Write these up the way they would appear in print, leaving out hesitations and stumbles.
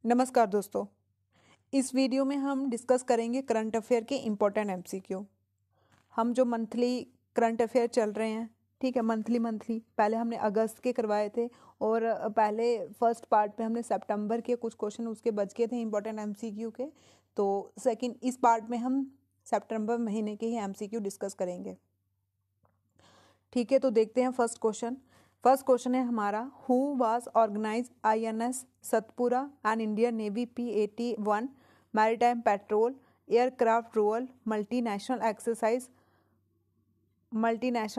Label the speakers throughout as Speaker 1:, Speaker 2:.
Speaker 1: नमस्कार दोस्तों। इस वीडियो में हम डिस्कस करेंगे करंट अफेयर के इम्पोर्टेंट एमसीक्यू। हम जो मंथली करंट अफेयर चल रहे हैं, ठीक है, मंथली पहले हमने अगस्त के करवाए थे और पहले फर्स्ट पार्ट पे हमने सितंबर के कुछ क्वेश्चन उसके बच गए थे इम्पोर्टेंट एमसीक्यू के। तो सेकंड इस पार्ट में हम सितंबर महीने के ही एमसीक्यू डिस्कस करेंगे। ठीक है, तो देखते हैं फर्स्ट क्वेश्चन है हमारा, who was organise INS Satpura and Indian navy P-81 maritime patrol aircraft role multinational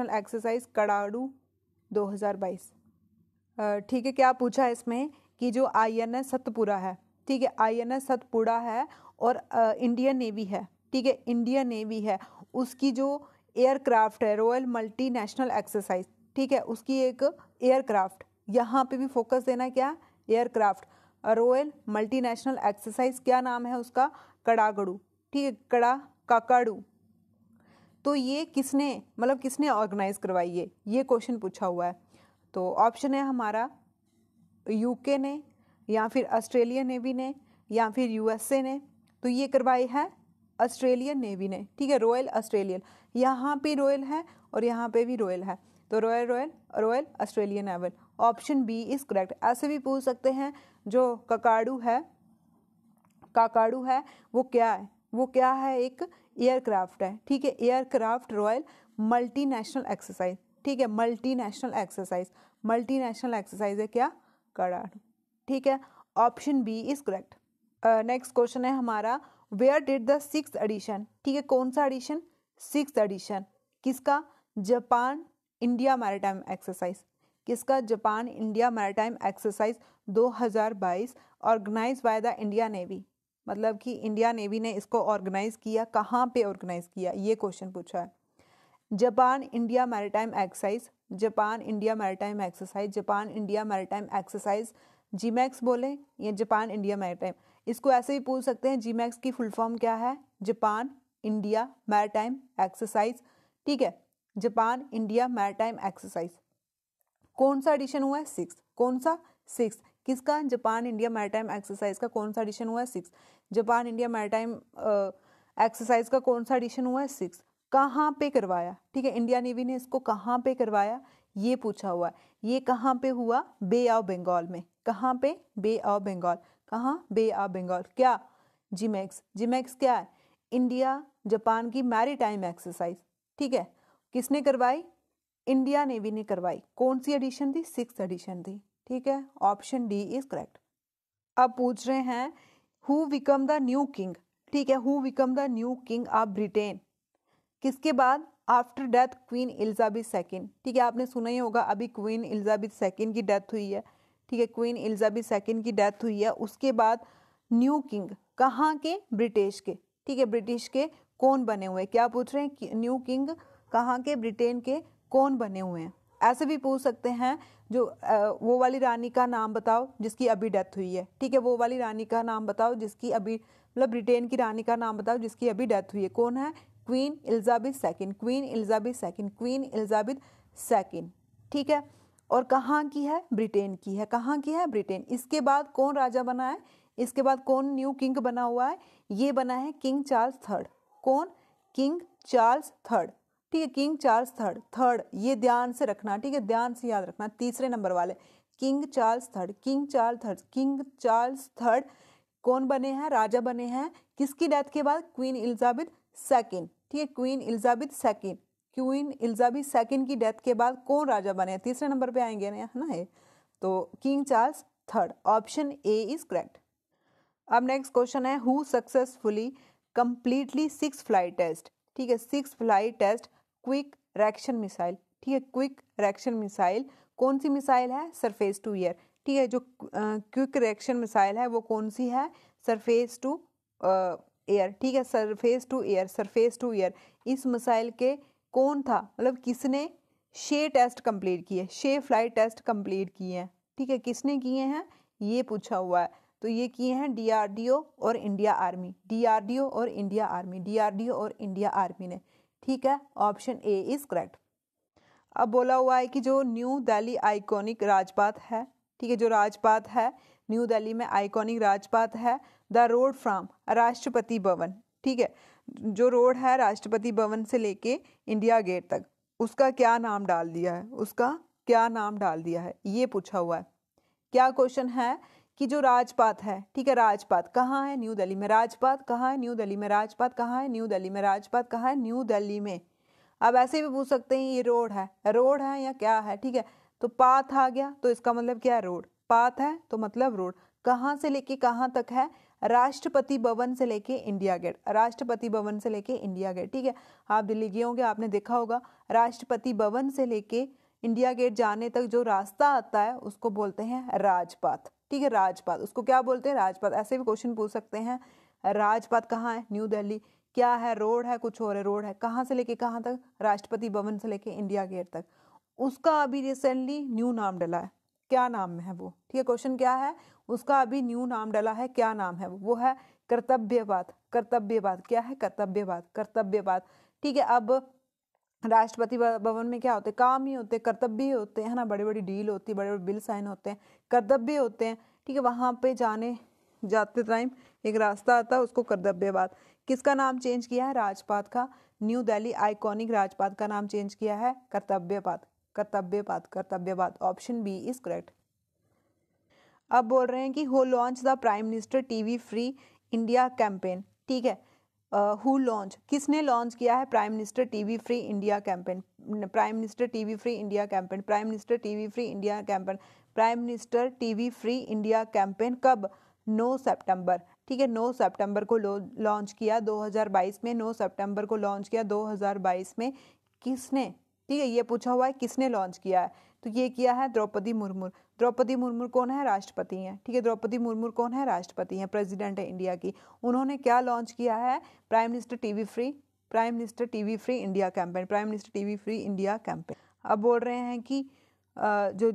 Speaker 1: exercise Kakadu 2022। ठीक है, क्या पूछा है इसमें कि जो INS सतपुरा है, ठीक है, INS सतपुड़ा है और इंडियन नेवी है, ठीक है, इंडियन नेवी है, उसकी जो एयरक्राफ्ट है रॉयल मल्टीनेशनल एक्सरसाइज, ठीक है, उसकी एक एयरक्राफ्ट, यहाँ पे भी फोकस देना है, क्या एयरक्राफ्ट रॉयल मल्टीनेशनल एक्सरसाइज, क्या नाम है उसका, कड़ागड़ू, ठीक है, काकाड़ू। तो ये किसने ऑर्गेनाइज करवाई है, ये क्वेश्चन पूछा हुआ है। तो ऑप्शन है हमारा यूके ने या फिर ऑस्ट्रेलियन नेवी ने या फिर USA ने। तो ये करवाई है ऑस्ट्रेलियन नेवी ने, ठीक है, रॉयल ऑस्ट्रेलियन, यहाँ पे रॉयल है और यहाँ पे भी रॉयल है, तो royal Australian naval. Option B is correct. ऐसे भी पूछ सकते हैं जो काकाड़ू है वो क्या है, एक एयरक्राफ्ट है, ठीक है, एयरक्राफ्ट रॉयल मल्टीनेशनल एक्सरसाइज, ठीक है, मल्टीनेशनल एक्सरसाइज है क्या, कड़ाड़ू, ठीक है, option B is correct. Next question है हमारा, where did the 6th addition, ठीक है, कौन सा एडिशन, 6th एडिशन किसका, जापान इंडिया मैरीटाइम एक्सरसाइज, किसका, Japan India maritime exercise 2022 organise by the India navy, मतलब कि इंडिया नेवी ने इसको ऑर्गेनाइज किया, कहाँ पे ऑर्गेनाइज किया, ये क्वेश्चन पूछा है। Japan India maritime exercise Gmax बोले या जापान इंडिया मैरीटाइम, इसको ऐसे भी पूछ सकते हैं, जीमैक्स की फुल फॉर्म क्या है, जापान इंडिया मैरीटाइम एक्सरसाइज, ठीक है, जापान इंडिया मैरीटाइम एक्सरसाइज। कौन सा एडिशन हुआ है, 6, कौन सा, 6, किसका, जापान इंडिया मैरीटाइम एक्सरसाइज का कौन सा एडिशन हुआ है, 6, जापान इंडिया मैरीटाइम एक्सरसाइज का कौन सा एडिशन हुआ है, 6, कहाँ पे करवाया, ठीक है, इंडिया नेवी ने इसको कहाँ पे करवाया, ये पूछा हुआ है। ये कहाँ पे हुआ, बे ऑफ बंगाल में, कहाँ पे, बे ऑफ बंगाल, कहाँ, बे ऑफ बंगाल, क्या, जीमैक्स क्या है, इंडिया जापान की मैरीटाइम एक्सरसाइज, ठीक है, किसने करवाई, इंडिया नेवी ने करवाई, कौन सी एडिशन थी, 6th एडिशन थी, ठीक है, ऑप्शन डी इज करेक्ट। अब पूछ रहे हैं, who become the new king, ठीक है, who become the new king of Britain, किसके बाद, after death queen Elizabeth second, ठीक है, आपने सुना ही होगा, अभी क्वीन एलिजाबेथ सेकेंड की डेथ हुई है, ठीक है, क्वीन एलिजाबेथ सेकेंड की डेथ हुई है, उसके बाद न्यू किंग कहाँ के, ब्रिटिश के, ठीक है, ब्रिटिश के कौन बने हुए, क्या पूछ रहे हैं, न्यू किंग कहाँ के, ब्रिटेन के कौन बने हुए हैं। ऐसे भी पूछ सकते हैं, जो वो वाली रानी का नाम बताओ जिसकी अभी डेथ हुई है, ठीक है, वो वाली रानी का नाम बताओ जिसकी अभी, मतलब ब्रिटेन की रानी का नाम बताओ जिसकी अभी डेथ हुई है, कौन है, क्वीन एलिजाबेथ सेकेंड, ठीक है, और कहाँ की है, ब्रिटेन की है, कहाँ की है, ब्रिटेन। इसके बाद कौन राजा बना है, इसके बाद कौन न्यू किंग बना हुआ है, ये बना है किंग चार्ल्स थर्ड, कौन, किंग चार्ल्स थर्ड, ठीक है, किंग चार्ल्स थर्ड, ये ध्यान से रखना, ठीक है, ध्यान से याद रखना, तीसरे नंबर वाले, किंग चार्ल्स थर्ड कौन बने हैं, राजा बने हैं, किसकी डेथ के बाद, क्वीन एलिजाबेथ सेकेंड, ठीक है, क्वीन एलिजाबेथ सेकेंड की डेथ के बाद कौन राजा बने हैं, तीसरे नंबर पे आएंगे ना, है ना, है, तो King Charles third, option A is correct. अब नेक्स्ट क्वेश्चन है, who successfully completely 6 flight test, ठीक है, 6 flight test quick reaction missile, ठीक है, क्विक रिएक्शन मिसाइल कौन सी मिसाइल है, सरफेस टू एयर, ठीक है, जो क्विक रिएक्शन मिसाइल है वो कौन सी है, सरफेस टू एयर, ठीक है, सरफेस टू एयर, इस मिसाइल के कौन था, मतलब किसने 6 टेस्ट कंप्लीट किए, 6 फ्लाइट टेस्ट कंप्लीट किए हैं, ठीक है, किसने किए हैं, ये पूछा हुआ है। तो ये किए हैं DRDO और इंडिया आर्मी, DRDO और इंडिया आर्मी ने, ठीक है, ऑप्शन ए इज करेक्ट। अब बोला हुआ है कि जो न्यू दिल्ली आइकॉनिक राजपाथ है, ठीक है, जो राजपाथ है न्यू दिल्ली में आइकॉनिक राजपाथ है। The road from Rashtrapati Bhavan, ठीक है, जो रोड है राष्ट्रपति भवन से लेके इंडिया गेट तक, उसका क्या नाम डाल दिया है, उसका क्या नाम डाल दिया है, ये पूछा हुआ है। क्या क्वेश्चन है कि जो राजपाथ है, ठीक है, राजपाथ कहाँ है, न्यू दिल्ली में। राजपाथ कहाँ है, न्यू दिल्ली में। राजपाथ कहाँ है, न्यू दिल्ली में। राजपाथ कहाँ है, न्यू दिल्ली में। अब ऐसे भी पूछ सकते हैं ये रोड है या क्या है, ठीक है, तो पाथ आ गया तो इसका मतलब क्या है, रोड। पाथ है तो मतलब रोड। कहाँ से लेके कहाँ तक है, राष्ट्रपति भवन से लेके इंडिया गेट। राष्ट्रपति भवन से लेके इंडिया गेट, ठीक है। आप दिल्ली गए होंगे, आपने देखा होगा राष्ट्रपति भवन से लेके इंडिया गेट जाने तक जो रास्ता आता है उसको बोलते हैं राजपाथ, ठीक है, राजपाथ। उसको क्या बोलते हैं, राजपाथ। ऐसे भी क्वेश्चन पूछ सकते हैं, राजपाथ कहाँ है, न्यू दिल्ली। क्या है, रोड है, कुछ और है, रोड है। कहाँ से लेके कहाँ तक, राष्ट्रपति भवन से लेके इंडिया गेट तक। उसका अभी रिसेंटली न्यू नाम डला है, क्या नाम है वो, ठीक है। क्वेश्चन क्या है, उसका अभी न्यू नाम डला है, क्या नाम है वो है कर्तव्यपथ। कर्तव्यपथ क्या है, कर्तव्यपथ, कर्तव्यपथ, ठीक है। अब राष्ट्रपति भवन में क्या होते हैं, काम ही होते हैं, कर्तव्य होते हैं, है ना, बड़ी बड़ी डील होती है, बड़े बड़े बिल साइन होते हैं, कर्तव्य होते हैं, ठीक है। वहां पे जाते टाइम एक रास्ता आता है, उसको कर्तव्यपथ। किसका नाम चेंज किया है, राजपाथ का। न्यू दिल्ली आइकॉनिक राजपाथ का नाम चेंज किया है Kartavya Path, Kartavya Path, Kartavya Path. Option B is correct. अब बोल रहे हैं कि who launch the prime minister TV free India campaign, ठीक है। हु लॉन्च, किसने लॉन्च किया है prime minister TV free India campaign. Prime minister TV free India campaign, prime minister TV free India campaign, prime minister TV free India campaign कब, 9 सितंबर, ठीक है। 9 सितंबर को launch किया 2022 में। 9 सितंबर को लॉन्च किया 2022 में। किसने, ठीक है, ये पूछा हुआ है किसने लॉन्च किया है, तो ये किया है द्रौपदी मुर्मू। द्रौपदी मुर्मू कौन है, राष्ट्रपति हैं, ठीक है। द्रौपदी मुर्मू कौन है, राष्ट्रपति हैं, प्रेसिडेंट है इंडिया की। उन्होंने क्या लॉन्च किया है, prime minister TV free India campaign, prime minister TV free India campaign. अब बोल रहे हैं कि जो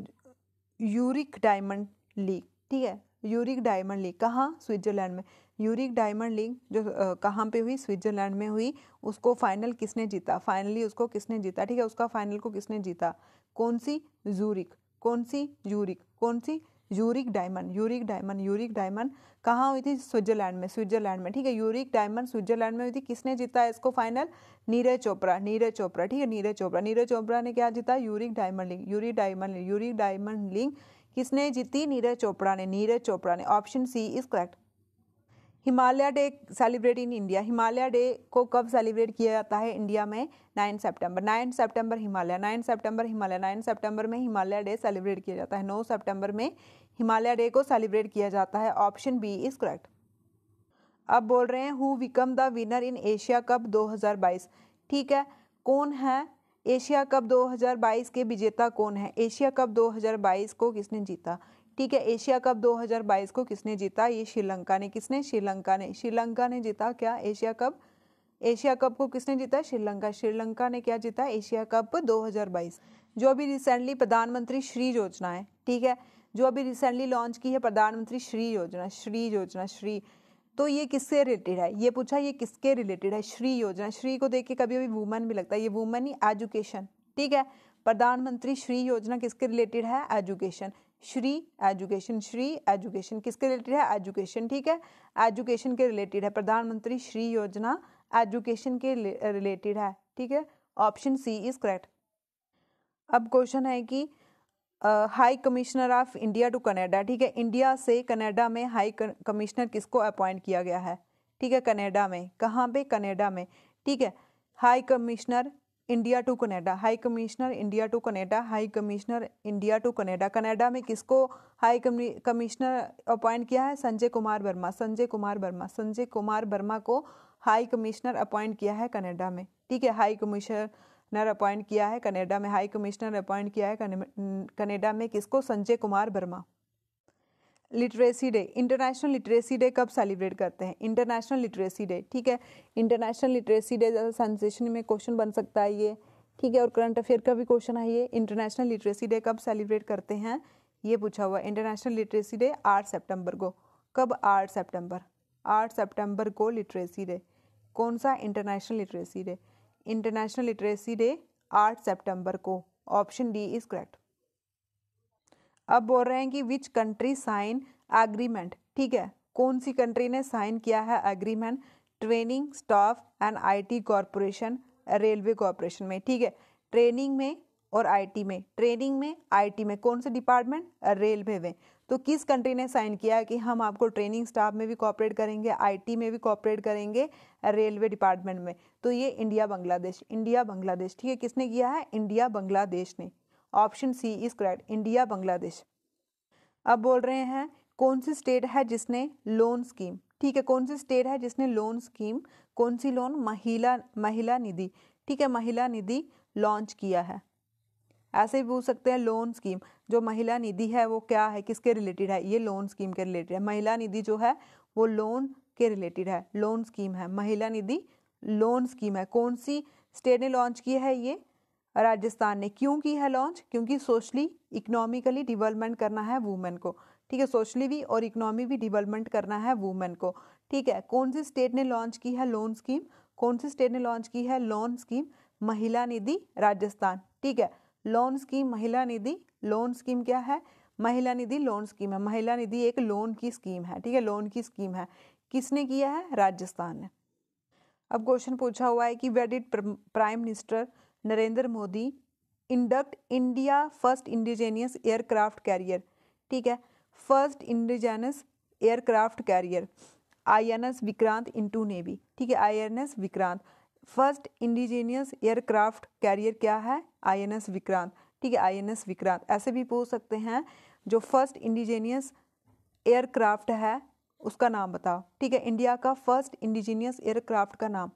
Speaker 1: यूरिक डायमंड लीग, ठीक है, यूरिक डायमंड लीग कहाँ, स्विट्जरलैंड में। यूरिक डायमंड लीग जो कहाँ पे हुई, स्विट्जरलैंड में हुई। उसको फाइनल किसने जीता, फाइनली उसको किसने जीता, ठीक है, उसका फाइनल को किसने जीता, कौन सी, यूरिक, कौन सी, यूरिक, कौन सी, Eureka diamond, Eureka diamond, Eureka diamond कहाँ हुई थी, स्विट्जरलैंड में, स्विट्जरलैंड में, ठीक है। यूरिक डायमंड स्विट्जरलैंड में हुई थी। किसने जीता है इसको फाइनल, नीरज चोपड़ा, नीरज चोपड़ा, ठीक है, नीरज चोपड़ा। नीरज चोपड़ा ने क्या जीता, uric diamond league, uric diamond league, uric diamond league किसने जीती, नीरज चोपड़ा ने, नीरज चोपड़ा ने। Option C is correct. Himalaya day celebrate in India, Himalaya day को कब सेलिब्रेट किया जाता है इंडिया में, 9 सितंबर, 9 सितंबर हिमालय, 9 सितंबर हिमालय, 9 सितंबर में हिमालय डे सेलिब्रेट किया जाता है। 9 सितंबर में हिमालय डे को सेलिब्रेट किया जाता है। Option B is correct. अब बोल रहे हैं who become the winner in Asia cup 2022, ठीक है, कौन है एशिया कप 2022 के विजेता, कौन है, एशिया कप 2022 को किसने जीता, ठीक है। एशिया कप 2022 को किसने जीता, ये श्रीलंका ने। किसने, श्रीलंका ने, श्रीलंका ने जीता क्या एशिया कप। एशिया कप को किसने जीता, श्रीलंका, श्रीलंका ने क्या जीता, एशिया कप 2022। जो अभी रिसेंटली प्रधानमंत्री श्री योजना है, ठीक है, जो अभी रिसेंटली लॉन्च की है प्रधानमंत्री श्री योजना, श्री योजना, श्री, तो ये किससे रिलेटेड है, ये पूछा, ये किसके रिलेटेड है, श्री योजना। श्री को देख के कभी कभी वुमन भी लगता है, ये वुमन ही एजुकेशन, ठीक है। प्रधानमंत्री श्री योजना किसके रिलेटेड है, education, Shri education, Shri education किसके रिलेटेड है, एजुकेशन, ठीक है, एजुकेशन के रिलेटेड है। प्रधानमंत्री श्री योजना एजुकेशन के रिलेटेड है, ठीक है। Option C is correct. अब क्वेश्चन है कि high commissioner of India to Canada, ठीक है, इंडिया से कनाडा में हाई कमिश्नर किसको अपॉइंट किया गया है, ठीक है, कनाडा में, कहाँ पे, कनाडा में, ठीक है। High commissioner India to Canada, high commissioner India to Canada, high commissioner India to Canada, Canada में किसको हाई कमिश्नर अपॉइंट किया है, संजय कुमार वर्मा, संजय कुमार वर्मा, संजय कुमार वर्मा को हाई कमिश्नर अपॉइंट किया है कनाडा में, ठीक है। हाई कमिश्नर अपॉइंट किया है कनाडा में, हाई कमिश्नर अपॉइंट किया है कनाडा में किसको, Sanjay Kumar Verma. Literacy day, international literacy day कब सेलिब्रेट करते हैं, इंटरनेशनल लिटरेसी डे, ठीक है। इंटरनेशनल लिटरेसी डे ज़्यादा सेंसेशन में क्वेश्चन बन सकता है ये, ठीक है, और करंट अफेयर का भी क्वेश्चन है ये। इंटरनेशनल लिटरेसी डे कब सेलिब्रेट करते हैं, ये पूछा हुआ है। इंटरनेशनल लिटरेसी डे 8 सितंबर को, कब, 8 सितंबर, 8 सितंबर को लिटरेसी डे, कौन सा, international literacy day, international literacy day 8 सितंबर को। Option D is correct. अब बोल रहे हैं कि विच कंट्री साइन एग्रीमेंट, ठीक है, कौन सी कंट्री ने साइन किया है agreement? Training staff and IT corporation railway corporation में, ठीक है, ट्रेनिंग में और आईटी में, ट्रेनिंग में आईटी में, कौन से डिपार्टमेंट? रेलवे में। तो किस कंट्री ने साइन किया है कि हम आपको ट्रेनिंग स्टाफ में भी कॉपरेट करेंगे, आईटी में भी कॉपरेट करेंगे, रेलवे डिपार्टमेंट में? तो ये इंडिया बांग्लादेश, इंडिया बांग्लादेश, ठीक है, किसने किया है? इंडिया बांग्लादेश ने। Option C is correct, India Bangladesh. अब बोल रहे हैं कौन सी स्टेट है जिसने लोन स्कीम, ठीक है, कौन सी स्टेट है जिसने लोन स्कीम, कौन सी लोन? महिला निधि, ठीक है, महिला निधि लॉन्च किया है। ऐसे भी पूछ सकते हैं लोन स्कीम, जो महिला निधि है वो क्या है, किसके रिलेटेड है? ये लोन स्कीम के रिलेटेड है। महिला निधि जो है वो लोन के रिलेटेड है, लोन स्कीम है, महिला निधि लोन स्कीम है। कौन सी स्टेट ने लॉन्च की है? ये राजस्थान ने। क्यों की है लॉन्च? क्योंकि सोशली इकोनॉमिकली डेवलपमेंट करना है वुमेन को, ठीक है, सोशली भी और इकोनॉमी भी डेवलपमेंट करना है वुमेन को, ठीक है। कौन सी स्टेट ने लॉन्च की है लोन स्कीम? कौन सी स्टेट ने लॉन्च की है लोन स्कीम? महिला निधि राजस्थान, ठीक है। लोन स्कीम महिला निधि, लोन स्कीम क्या है? महिला निधि लोन स्कीम है। महिला निधि एक लोन की स्कीम है, ठीक है, लोन की स्कीम है। किसने किया है? राजस्थान ने। अब क्वेश्चन पूछा हुआ है कि where did prime minister Narendra Modi induct India first indigenous aircraft carrier, ठीक है, first indigenous aircraft carrier INS Vikrant into navy, ठीक है, INS Vikrant. First indigenous aircraft carrier क्या है? INS विक्रांत, ठीक है, INS विक्रांत। ऐसे भी पूछ सकते हैं जो फर्स्ट इंडिजिनियस एयरक्राफ्ट है उसका नाम बताओ, ठीक है, इंडिया का फर्स्ट इंडिजिनियस एयरक्राफ्ट का नाम,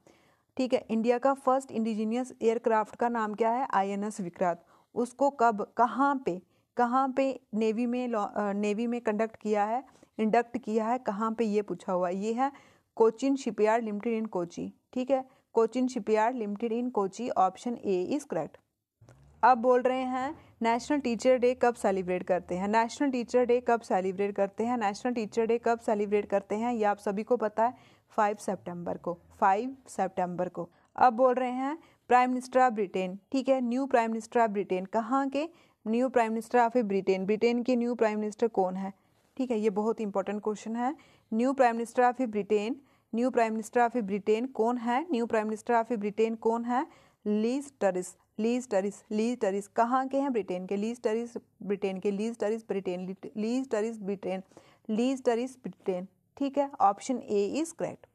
Speaker 1: ठीक है, इंडिया का फर्स्ट इंडिजिनियस एयरक्राफ्ट का नाम क्या है? INS विक्रांत। उसको कब, कहाँ पे नेवी में कंडक्ट किया है, इंडक्ट किया है, कहाँ पे, ये पूछा हुआ है। ये है कोचिन शिपयार्ड लिमिटेड इन कोची, ठीक है, Cochin shipyard limited in Kochi. Option A is correct. अब बोल रहे हैं नेशनल टीचर डे कब सेलिब्रेट करते हैं? नेशनल टीचर डे कब सेलिब्रेट करते हैं? नेशनल टीचर डे कब सेलिब्रेट करते हैं ये आप सभी को पता है, 5 सितंबर को, 5 सितंबर को। अब बोल रहे हैं प्राइम मिनिस्टर ऑफ ब्रिटेन, ठीक है, new prime minister of Britain, कहाँ के new prime minister of Britain? Britain के न्यू प्राइम मिनिस्टर कौन है? ठीक है, ये बहुत इंपॉर्टेंट क्वेश्चन है। New prime minister of Britain, new prime minister of Britain कौन है? New prime minister of Britain कौन है? Lease truss, lease truss, lease truss कहाँ के हैं? ब्रिटेन के। लीज ट्रस ब्रिटेन के, lease truss Britain, lease truss Britain, lease truss Britain, ठीक है, option A is correct.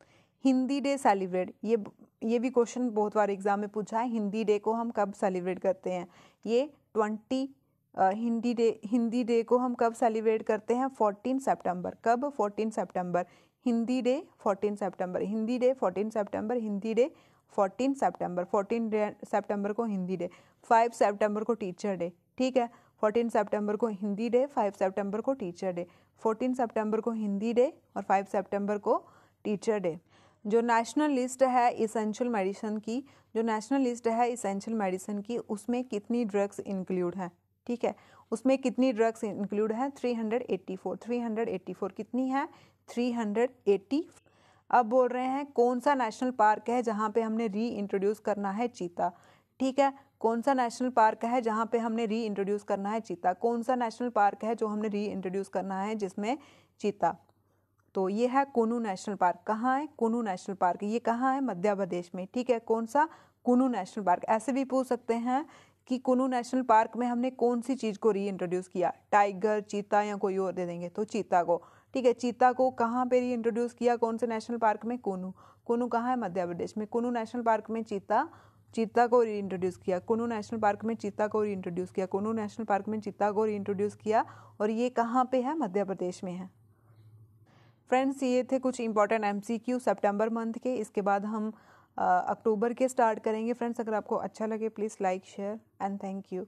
Speaker 1: Hindi day celebrate, ये भी क्वेश्चन बहुत बार एग्जाम में पूछा है। हिंदी डे को हम कब सेलिब्रेट करते हैं? ये 20 हिंदी डे को हम कब सेलिब्रेट करते हैं? 14 सितंबर। कब? 14 सितंबर। हिंदी डे 14 सितंबर, हिंदी डे 14 सितंबर, हिंदी डे 14 सितंबर, 14 सितंबर को हिंदी डे, 5 सितंबर को टीचर डे, ठीक है, 14 सितंबर को हिंदी डे, 5 सितंबर को टीचर डे, 14 सितंबर को हिंदी डे और 5 सितंबर को टीचर डे। जो नेशनल लिस्ट है इसेंशियल मेडिसिन की, जो नेशनल लिस्ट है इसेंशियल मेडिसिन की, उसमें कितनी ड्रग्स इंक्लूड है? ठीक है, उसमें कितनी ड्रग्स इंक्लूड है? 384, 384 कितनी है? 380। अब बोल रहे हैं कौन सा नेशनल पार्क है जहाँ पे हमने री इंट्रोड्यूस करना है चीता? ठीक है, कौन सा नेशनल पार्क है जहाँ पे हमने री इंट्रोड्यूस करना है चीता? कौन सा नेशनल पार्क है जो हमने री इंट्रोड्यूस करना है जिसमें चीता? तो ये है कुनू नेशनल पार्क। कहाँ है? कुनू नेशनल पार्क। ये कहाँ है? मध्य प्रदेश में। ठीक है, कौन सा? कुनू नेशनल पार्क। ऐसे भी पूछ सकते हैं कि कुनू नेशनल पार्क में हमने कौन सी चीज़ को री इंट्रोड्यूस किया, टाइगर, चीता या कोई और दे देंगे तो चीता को। ठीक है, चीता को कहाँ पे री इंट्रोड्यूस किया? कौन से नेशनल पार्क में? कुनू। कुनू कहाँ है? मध्य प्रदेश में। कुनू नेशनल पार्क में चीता को री इंट्रोड्यूस किया। कुनू नेशनल पार्क में चीता को री इंट्रोड्यूस किया। कुनू नेशनल पार्क में चीता को री इंट्रोड्यूस किया और ये कहाँ पे है? मध्य प्रदेश में है। फ्रेंड्स, ये थे कुछ इंपॉर्टेंट MCQ सितंबर मंथ के। इसके बाद हम अक्टूबर के स्टार्ट करेंगे। फ्रेंड्स, अगर आपको अच्छा लगे please like, share and thank you.